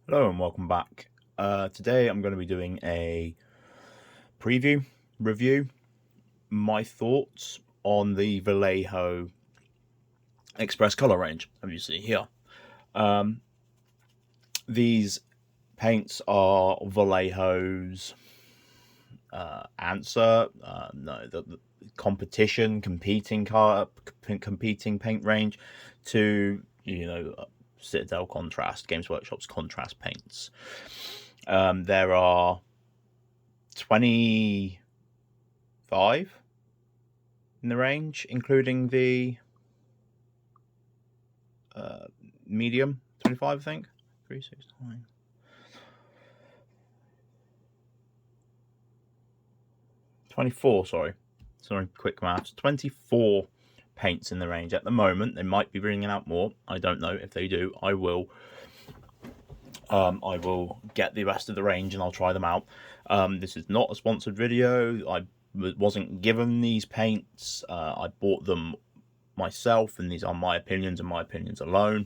Hello and welcome back. Today I'm going to be doing a review, my thoughts on the Vallejo Xpress color range, as you see here. These paints are Vallejo's answer, the competing paint range to Citadel Contrast, Games Workshop's contrast paints. There are 25 in the range, including the medium 25, I think. 3, 6, 9. 24, sorry, quick maths. 24 paints in the range at the moment. They might be bringing out more. I don't know. If they do, I will get the rest of the range and I'll try them out. This is not a sponsored video. I wasn't given these paints. I bought them myself, and these are my opinions and my opinions alone.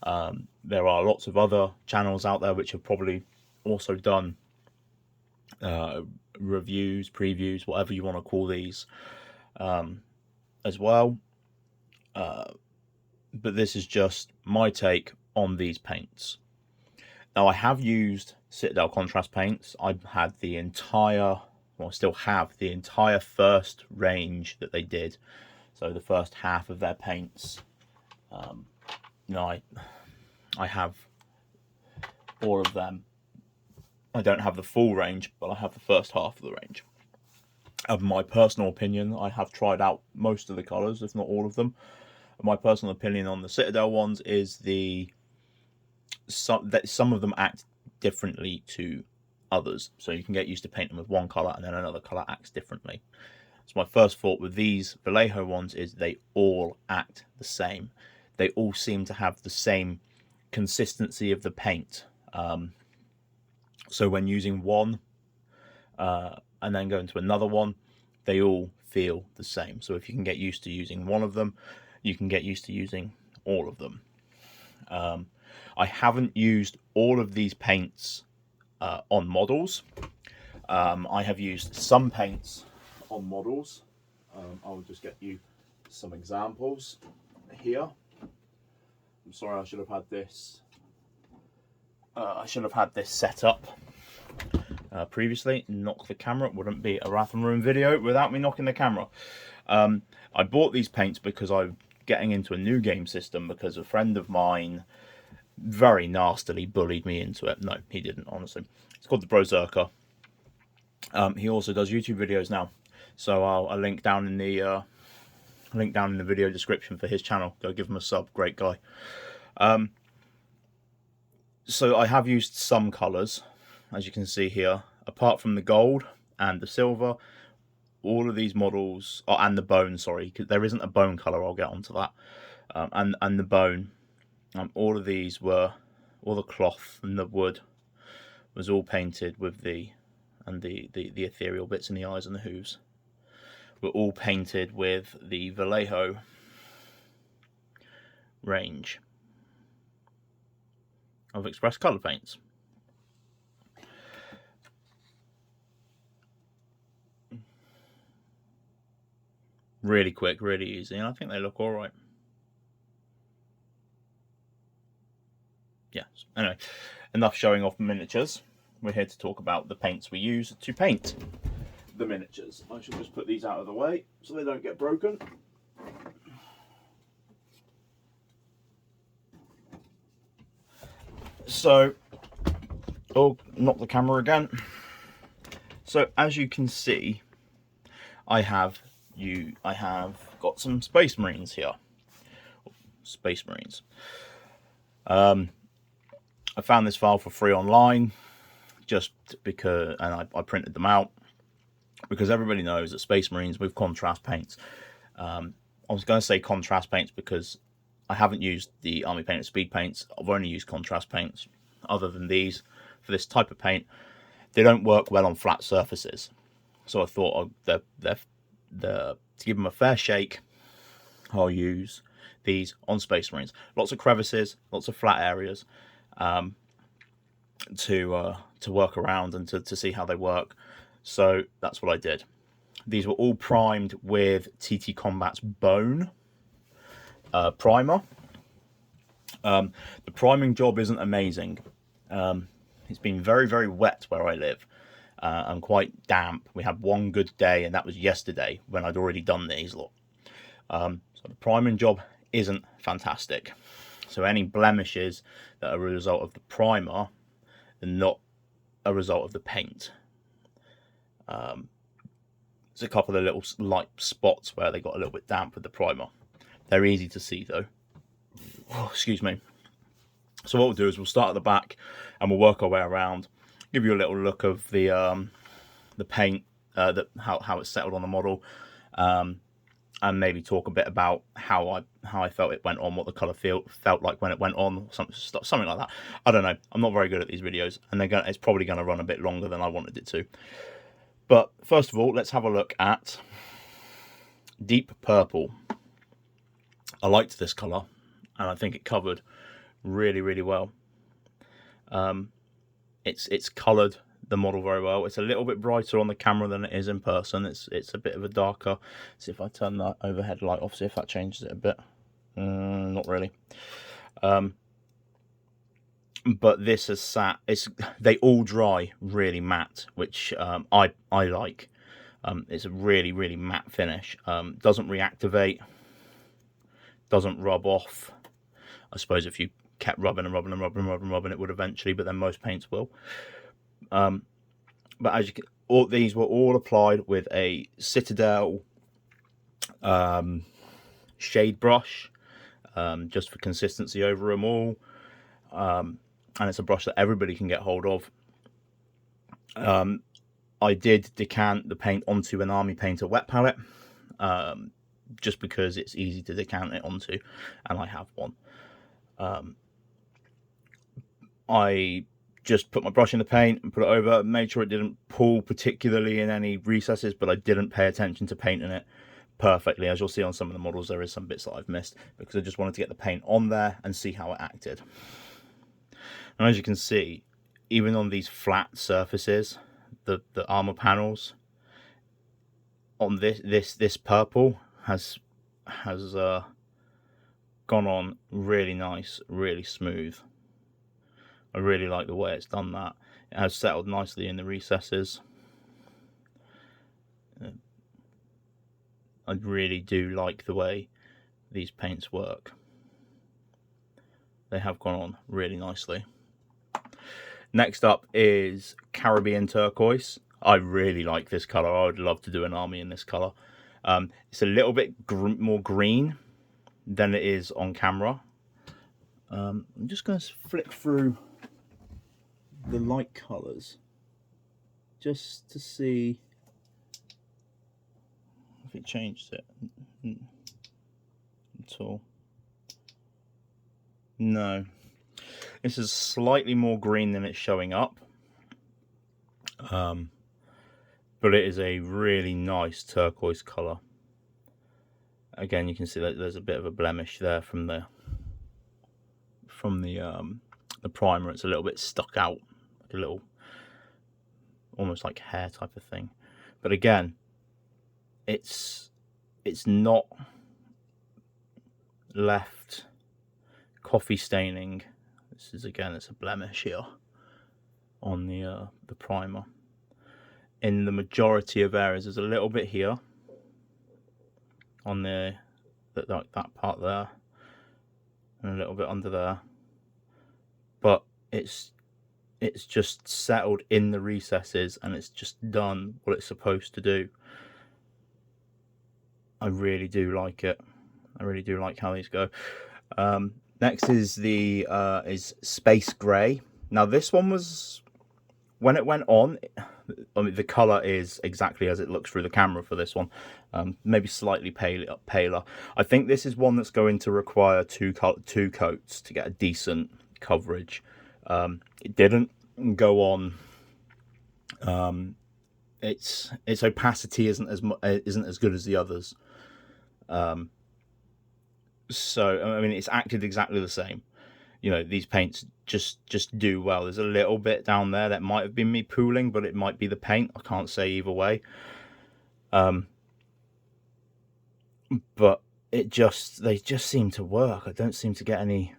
There are lots of other channels out there which have probably also done reviews, previews, whatever you want to call these, as well. But this is just my take on these paints. Now, I have used Citadel contrast paints. I've had the entire, well, I still have the entire first range that they did. So the first half of their paints. I have all of them. I don't have the full range, but I have the first half of the range. Of my personal opinion, I have tried out most of the colours, if not all of them. My personal opinion on the Citadel ones is that some of them act differently to others. So you can get used to painting with one colour and then another colour acts differently. So my first thought with these Vallejo ones is they all act the same. They all seem to have the same consistency of the paint. So when using one and then going to another one, they all feel the same. So if you can get used to using one of them, you can get used to using all of them. I haven't used all of these paints on models. I have used some paints on models. I'll just get you some examples here. I'm sorry, I should have had this. Set up previously. Knock the camera. It wouldn't be a Wrath&Ruin video without me knocking the camera. I bought these paints because I'm getting into a new game system because a friend of mine very nastily bullied me into it. No, he didn't, honestly. It's called the Berserker. He also does YouTube videos now, so I'll link down in the video description for his channel. Go give him a sub. Great guy. So I have used some colours, as you can see here. Apart from the gold and the silver, all of these models, and the bone, sorry, because there isn't a bone colour, I'll get onto that, and the bone, all of these were, all the cloth and the wood was all painted with the ethereal bits in the eyes and the hooves were all painted with the Vallejo range of Express colour paints. Really quick, really easy, and I think they look alright. Yeah, anyway, enough showing off miniatures. We're here to talk about the paints we use to paint the miniatures. I should just put these out of the way so they don't get broken. So, oh, knock the camera again. So as you can see, I have got some Space Marines here. Space Marines. I found this file for free online, just because, and I printed them out because everybody knows that Space Marines with contrast paints. I was going to say contrast paints because I haven't used the Army Painted Speed paints. I've only used contrast paints. Other than these, for this type of paint, they don't work well on flat surfaces. So I thought to give them a fair shake, I'll use these on Space Marines. Lots of crevices, lots of flat areas. to work around and to see how they work. So that's what I did. These were all primed with TT Combat's Bone primer. The priming job isn't amazing. It's been very, very wet where I live and quite damp. We had one good day, and that was yesterday when I'd already done these lot. So the priming job isn't fantastic. So any blemishes that are a result of the primer are not a result of the paint. There's a couple of little light spots where they got a little bit damp with the primer. They're easy to see though. Oh, excuse me. So what we'll do is we'll start at the back and we'll work our way around, give you a little look of the paint, how it's settled on the model, and maybe talk a bit about how I felt it went on, what the colour felt like when it went on, something like that. I don't know. I'm not very good at these videos, and it's probably going to run a bit longer than I wanted it to. But first of all, let's have a look at Deep Purple. I liked this colour, and I think it covered really, really well. It's coloured the model very well. It's a little bit brighter on the camera than it is in person. It's a bit of a darker. See if I turn that overhead light off, see if that changes it a bit. Not really. But this has sat. They all dry really matte, which I like. It's a really, really matte finish. Doesn't reactivate. Doesn't rub off. I suppose if you kept rubbing and rubbing and rubbing and rubbing and rubbing, it would eventually. But then most paints will. But as you can, these were all applied with a Citadel shade brush, just for consistency over them all. And it's a brush that everybody can get hold of. I did decant the paint onto an Army Painter wet palette, just because it's easy to decant it onto, and I have one. I just put my brush in the paint and put it over, made sure it didn't pull particularly in any recesses, but I didn't pay attention to painting it perfectly. As you'll see on some of the models, there is some bits that I've missed because I just wanted to get the paint on there and see how it acted. And as you can see, even on these flat surfaces, the armor panels on this purple has gone on really nice, really smooth. I really like the way it's done that. It has settled nicely in the recesses. I really do like the way these paints work. They have gone on really nicely. Next up is Caribbean Turquoise. I really like this colour. I would love to do an army in this colour. It's a little bit more green than it is on camera. I'm just going to flick through the light colours just to see if it changed it at all. No, this is slightly more green than it's showing up, but it is a really nice turquoise colour. Again, you can see that there's a bit of a blemish there from the primer. It's a little bit stuck out, like a little, almost like hair type of thing. But again, it's not left coffee staining. This is, again, it's a blemish here on the primer. In the majority of areas, there's a little bit here on that part there, and a little bit under there, but it's just settled in the recesses, and it's just done what it's supposed to do. I really do like it. I really do like how these go. Next is is Space Grey. Now this one was, when it went on, I mean, the colour is exactly as it looks through the camera for this one, maybe slightly paler. I think this is one that's going to require two coats to get a decent coverage. It didn't go on. Its opacity isn't as good as the others. So I mean, it's acted exactly the same. you know, these paints just do well. There's a little bit down there that might have been me pooling, but it might be the paint. I can't say either way. But they just seem to work. I don't seem to get any.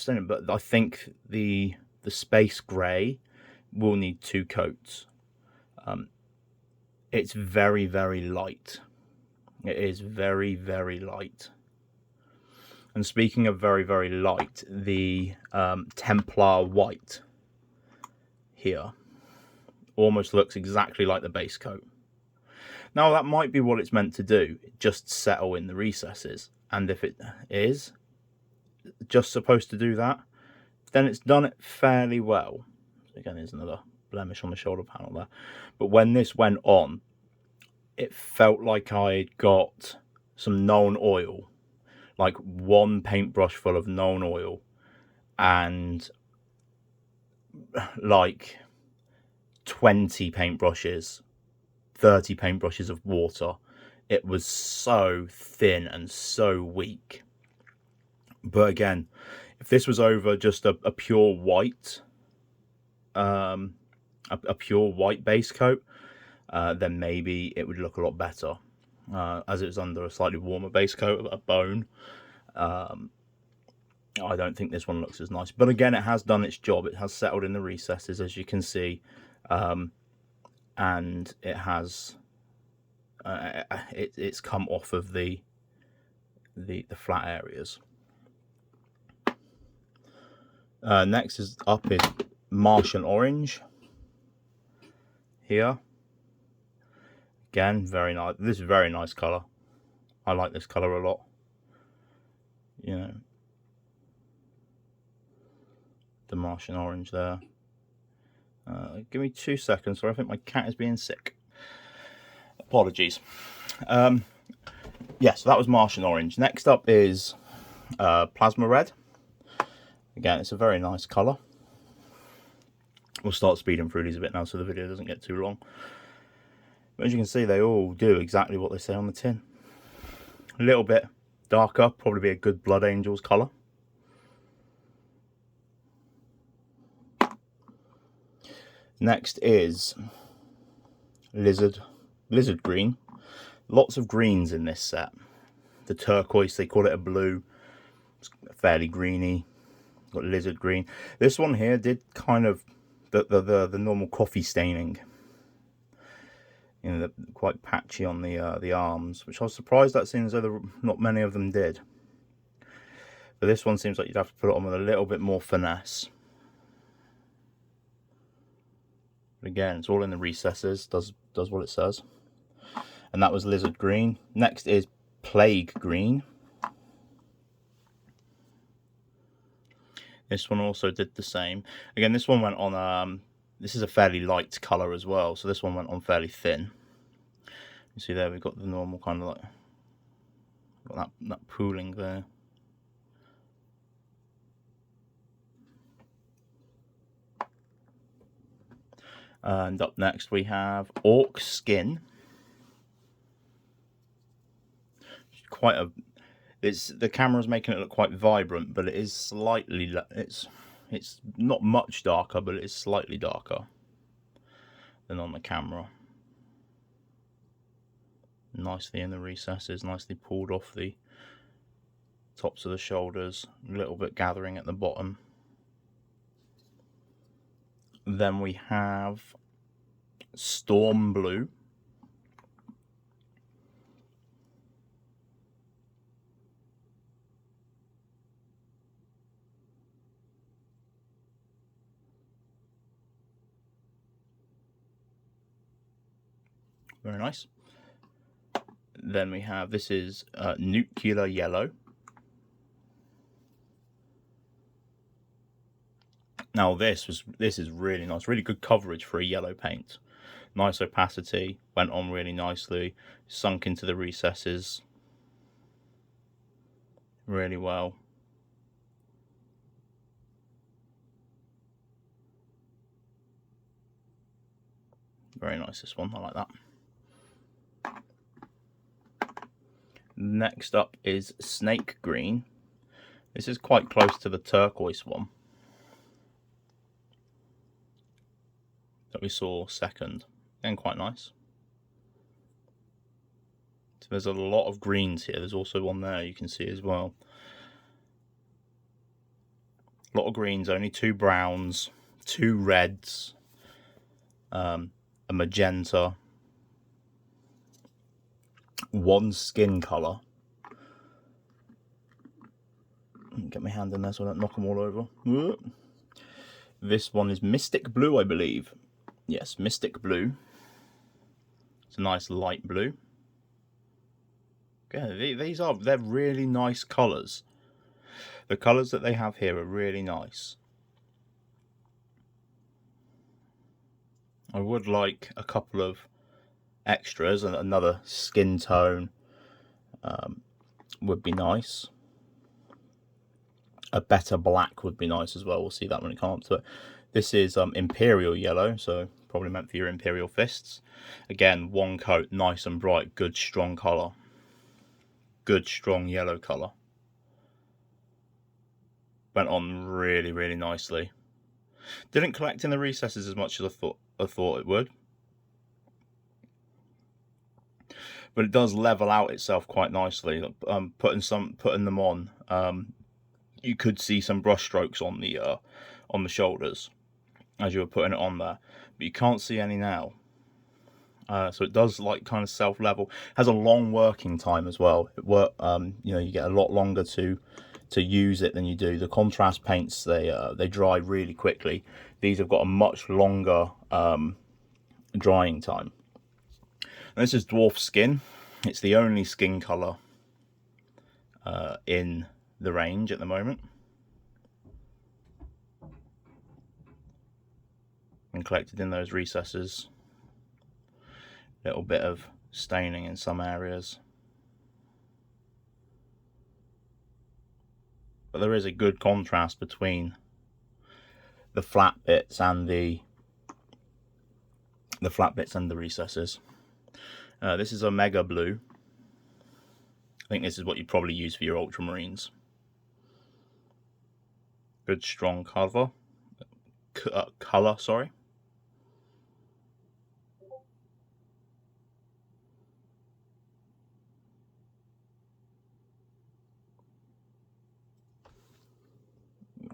But I think the space grey will need 2 coats. It's very, very light. It is very, very light. And speaking of very, very light, the Templar White here almost looks exactly like the base coat. Now, that might be what it's meant to do, just settle in the recesses. And if it is just supposed to do that, then it's done it fairly well. So again, there's another blemish on the shoulder panel there. But when this went on, it felt like I'd got some Known oil, like 1 paintbrush full of Known oil, and like 20 paintbrushes, 30 paintbrushes of water. It was so thin and so weak. But again, if this was over just a pure white, a pure white base coat, then maybe it would look a lot better. As it was under a slightly warmer base coat, a bone, I don't think this one looks as nice. But again, it has done its job. It has settled in the recesses, as you can see, and it has it's come off of the flat areas. Next is Martian Orange here. Again, very nice. This is a very nice colour. I like this colour a lot. You know, the Martian Orange there. Give me 2 seconds. Sorry, I think my cat is being sick. Apologies. Yeah, so that was Martian Orange. Next up is Plasma Red. Again, it's a very nice colour. We'll start speeding through these a bit now so the video doesn't get too long. But as you can see, they all do exactly what they say on the tin. A little bit darker, probably be a good Blood Angels colour. Next is Lizard Green. Lots of greens in this set. The Turquoise, they call it a blue. It's fairly greeny. Got Lizard Green. This one here did kind of the normal coffee staining. You know, quite patchy on the arms, which I was surprised at, seeing as though not many of them did. But this one seems like you'd have to put it on with a little bit more finesse. But again, it's all in the recesses, does what it says. And that was Lizard Green. Next is Plague Green. This one also did the same. Again, this one went on, this is a fairly light colour as well, so this one went on fairly thin. You see there, we've got the normal kind of like, got that pooling there. And up next we have Orb Skin. Quite a, the camera's making it look quite vibrant, but it is slightly, it's not much darker, but it is slightly darker than on the camera. Nicely in the recesses, nicely pulled off the tops of the shoulders, a little bit gathering at the bottom. Then we have Storm Blue. Very nice. Then we have, this is Nuclear Yellow. Now this is really nice, really good coverage for a yellow paint. Nice opacity, went on really nicely, sunk into the recesses really well. Very nice, this one, I like that. Next up is Snake Green. This is quite close to the turquoise one that we saw second. Again, quite nice. So there's a lot of greens here. There's also one there you can see as well. A lot of greens, only 2 browns, 2 reds, a magenta, 1 skin colour. Get my hand in there so I don't knock them all over. This one is Mystic Blue, I believe. Yes, Mystic Blue. It's a nice light blue. Yeah, they're really nice colours. The colours that they have here are really nice. I would like a couple of extras, and another skin tone would be nice. A better black would be nice as well. We'll see that when it comes up to it. This is Imperial Yellow, so probably meant for your Imperial fists. Again, 1 coat, nice and bright, good strong colour. Good strong yellow colour. Went on really, really nicely. Didn't collect in the recesses as much as I thought it would. But it does level out itself quite nicely. Putting them on, you could see some brush strokes on the shoulders as you were putting it on there, but you can't see any now. So it does like kind of self level. Has a long working time as well. You get a lot longer to use it than you do. The contrast paints, they dry really quickly. These have got a much longer drying time. And this is Dwarf Skin. It's the only skin colour in the range at the moment. And collected in those recesses. Little bit of staining in some areas. But there is a good contrast between the flat bits and the recesses. This is Omega Blue. I think this is what you'd probably use for your ultramarines. Good strong colour. Sorry.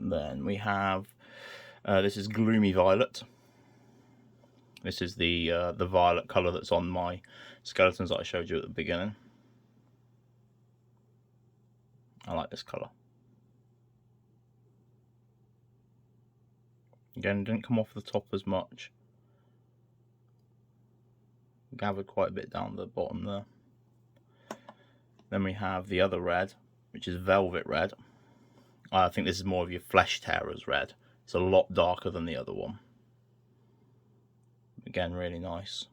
Then we have this is Gloomy Violet. This is the violet colour that's on my skeletons that I showed you at the beginning. I like this colour. Again, didn't come off the top as much. Gathered quite a bit down the bottom there. Then we have the other red, which is Velvet Red. I think this is more of your Flesh Tearers red. It's a lot darker than the other one. Again, really nice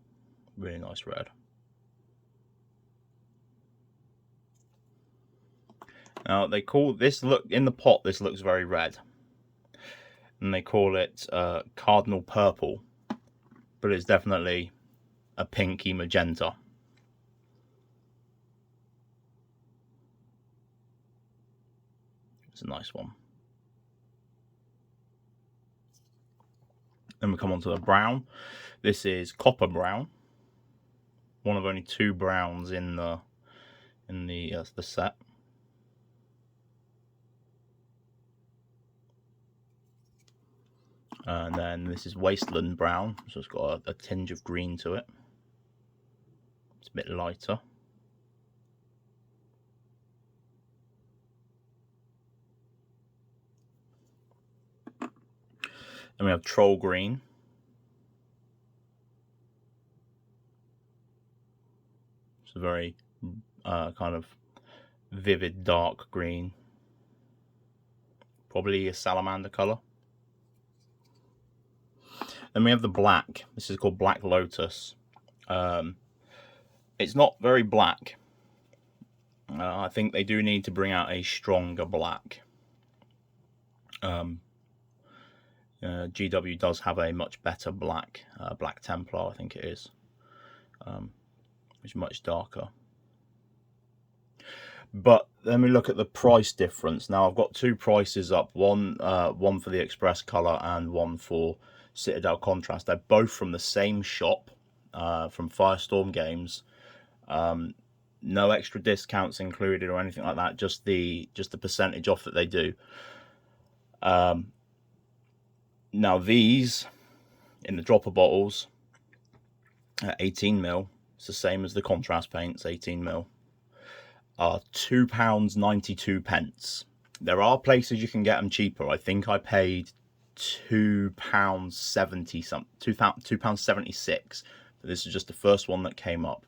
red. Now they call this look in the pot. This looks very red, and they call it Cardinal Purple, but it's definitely a pinky magenta. It's a nice one. Then we come on to the brown. This is Copper Brown. One of only 2 browns in the set. And then this is Wasteland Brown, so it's got a tinge of green to it. It's a bit lighter. Then we have Troll Green. It's a very kind of vivid dark green. Probably a salamander colour. Then we have the black. This is called Black Lotus. It's not very black. I think they do need to bring out a stronger black. GW does have a much better black, Black Templar, I think it is, which is much darker. But let me look at the price difference. Now I've got two prices up, one for the Express color and one for Citadel Contrast. They're both from the same shop, from Firestorm Games. No extra discounts included or anything like that. Just the percentage off that they do. Now these in the dropper bottles at 18ml, it's the same as the contrast paints, 18ml, are £2.92. There are places you can get them cheaper. I think I paid £2.70 something, £2.76. But this is just the first one that came up.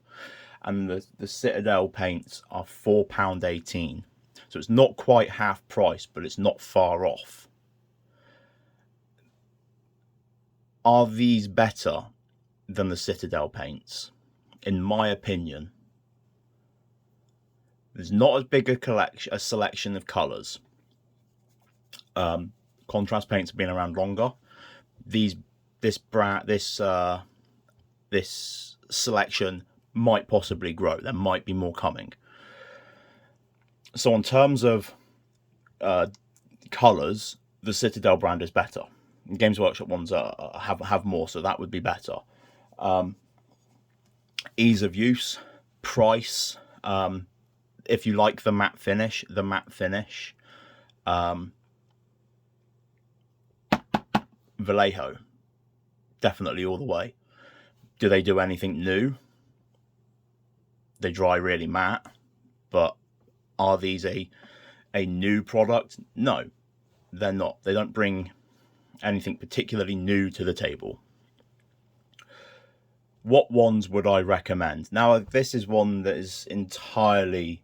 And the Citadel paints are £4.18. So it's not quite half price, but it's not far off. Are these better than the Citadel paints? In my opinion, there's not as big a selection of colours. Contrast paints have been around longer. This selection might possibly grow. There might be more coming. So in terms of colours, the Citadel brand is better. Games Workshop ones have more, so that would be better. Ease of use, price. If you like the matte finish, Vallejo, definitely all the way. Do they do anything new? They dry really matte, but are these a new product? No, they're not. They don't bring anything particularly new to the table. What ones would I recommend? Now, this is one that is entirely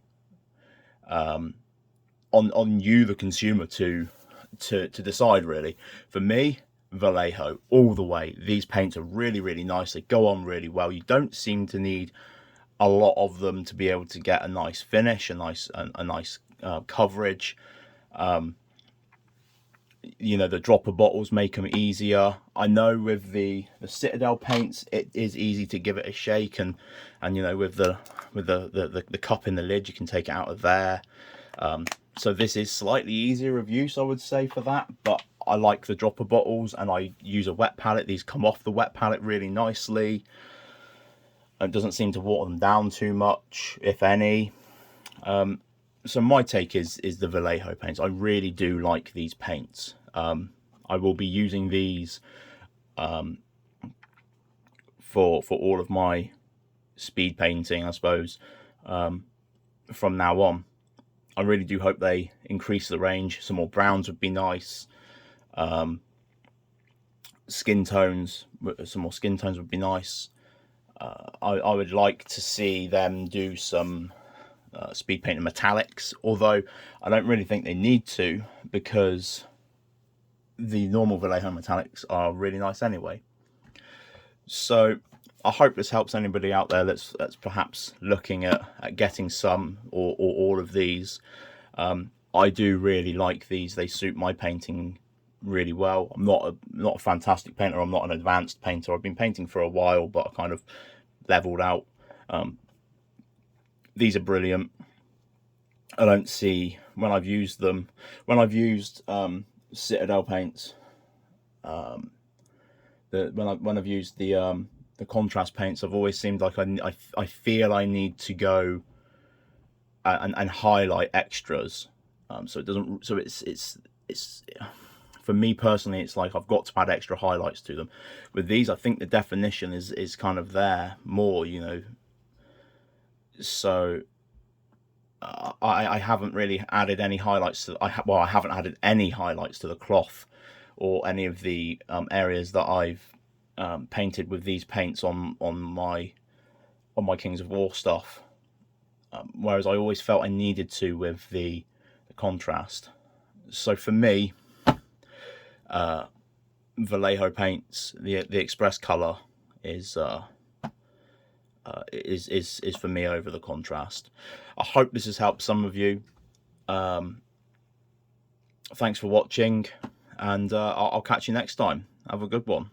on you, the consumer, to decide, really. For me, Vallejo all the way. These paints are really, really nice. They go on really well. You don't seem to need a lot of them to be able to get a nice finish, a nice coverage. You know, the dropper bottles make them easier. I know with the Citadel paints, it is easy to give it a shake, and you know, with the cup in the lid, you can take it out of there. So this is slightly easier of use, I would say, for that. But I like the dropper bottles, and I use a wet palette. These come off the wet palette really nicely. It doesn't seem to water them down too much, if any. So my take is the Vallejo paints. I really do like these paints. I will be using these for all of my speed painting, I suppose, from now on. I really do hope they increase the range. Some more browns would be nice. Skin tones, some more skin tones would be nice. I would like to see them do some speed paint and metallics, although I don't really think they need to, because the normal Vallejo metallics are really nice anyway. So I hope this helps anybody out there that's perhaps looking at getting some or all of these. I do really like these. They suit my painting really well. I'm not a fantastic painter. I'm not an advanced painter. I've been painting for a while, but I kind of leveled out. These are brilliant. I don't see, when I've used them, when I've used Citadel paints, when I've used the contrast paints, I've always seemed like I feel I need to go and highlight extras. So it doesn't. So it's for me personally, it's like I've got to add extra highlights to them. With these, I think the definition is kind of there more, you know. So I haven't really added any highlights to. I haven't added any highlights to the cloth or any of the areas that I've painted with these paints on my Kings of War stuff. Whereas I always felt I needed to with the contrast. So for me, Vallejo paints, the Express color is for me over the contrast. I hope this has helped some of you. Thanks for watching, and I'll catch you next time. Have a good one.